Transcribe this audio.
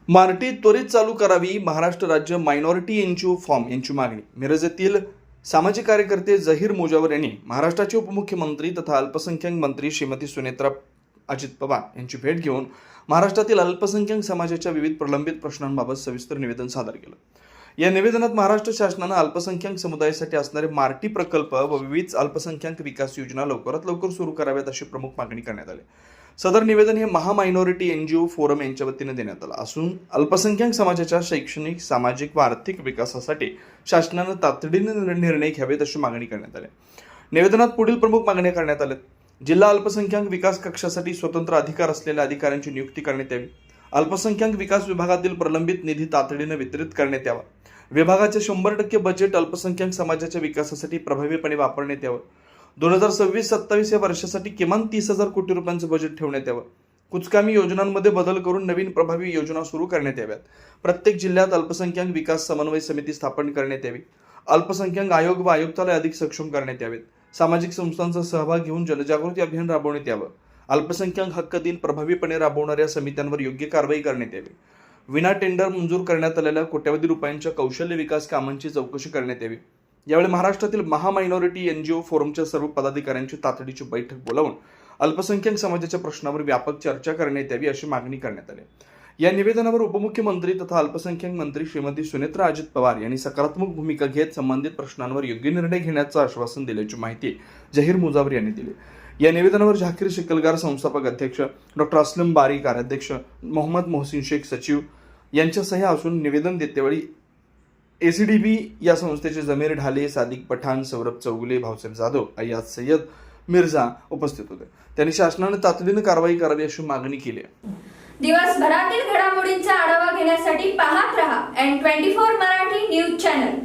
Marty त्वरित चालू करावी, महाराष्ट्र राज्य मायनॉरिटी एनजीओ फॉर्म यांची मागणी. मिरज येथील सामाजिक कार्यकर्ते झहीर मुजावर यांनी महाराष्ट्राचे उपमुख्यमंत्री तथा अल्पसंख्याक मंत्री श्रीमती सुनेत्रा अजित पवार यांची भेट घेऊन महाराष्ट्रातील अल्पसंख्याक समाजाच्या विविध प्रलंबित प्रश्नांबाबत सविस्तर निवेदन सादर केलं. या निवेदनात महाराष्ट्र शासनानं अल्पसंख्याक समुदायासाठी असणारे मार्टी प्रकल्प व विविध अल्पसंख्याक विकास योजना लवकरात लवकर सुरू कराव्यात अशी प्रमुख मागणी करण्यात आली. सदर निवेदन हे मायनॉरिटी एनजीओ फोरम यांच्या वतीने देण्यात आलं असून अल्पसंख्याक समाजाच्या शैक्षणिक, सामाजिक व आर्थिक विकासासाठी शासनानं तातडीने निर्णय घ्यावेत अशी मागणी करण्यात आली. निवेदनात पुढील प्रमुख मागण्या करण्यात आल्या. जिल्हा अल्पसंख्याक विकास कक्षासाठी स्वतंत्र अधिकार असलेल्या अधिकाऱ्यांची नियुक्ती करण्यात यावी. अल्पसंख्याक विकास विभागातील प्रलंबित निधी तातडीने वितरित करण्यात यावा. विभागाचे 100% बजेट अल्पसंख्याक समाजाच्या विकासासाठी प्रभावीपणे वापरण्यात यावं. 2026-27 या वर्षासाठी किमान 30,000 कोटी रुपयांचं बजेट ठेवण्यात यावं. कुचकामी योजनांमध्ये बदल करून नवीन प्रभावी योजना सुरू करण्यात याव्यात. प्रत्येक जिल्ह्यात अल्पसंख्याक विकास समन्वय समिती स्थापन करण्यात यावी. अल्पसंख्याक आयोग व आयुक्तालय अधिक सक्षम करण्यात यावेत. सामाजिक संस्थांचा सहभाग घेऊन जनजागृती अभियान राबवण्यात यावं. अल्पसंख्याक हक्क दिन प्रभावीपणे राबवणाऱ्या समित्यांवर योग्य कारवाई करण्यात यावी. विना टेंडर मंजूर करण्यात आलेल्या कोट्यवधी रुपयांच्या कौशल्य विकास कामांची चौकशी करण्यात यावी. यावेळी महाराष्ट्रातील मायनॉरिटी एनजीओ फोरमच्या सर्व पदाधिकाऱ्यांची तातडीची बैठक बोलावून अल्पसंख्याक समाजाच्या प्रश्नावर व्यापक चर्चा करण्यात यावी अशी मागणी करण्यात आली. या निवेदनावर उपमुख्यमंत्री तथा अल्पसंख्याक मंत्री श्रीमती सुनेत्रा अजित पवार यांनी सकारात्मक भूमिका घेत संबंधित प्रश्नांवर योग्य निर्णय घेण्याचं आश्वासन दिल्याची माहिती झहीर मुजावर यांनी दिली. या निवेदनावर झाकीर शिकलगार संस्थापक अध्यक्ष, डॉक्टर असलम बारी कार्याध्यक्ष, मोहम्मद मोहसिन शेख सचिव यांच्या सह्या असून निवेदन देतेवेळी एसीडीबी या संस्थेचे जमीर ढाले, सादिक पठाण, सौरभ चौगुले, भाऊसाहेब जाधव, अय्याज सय्यद मिर्झा उपस्थित होते. त्यांनी शासनाने तातडीने कारवाई करावी अशी मागणी केली. दिवसभरातील घडामोडींचा आढावा घेण्यासाठी पाहत रहा N24 मराठी न्यूज चॅनल.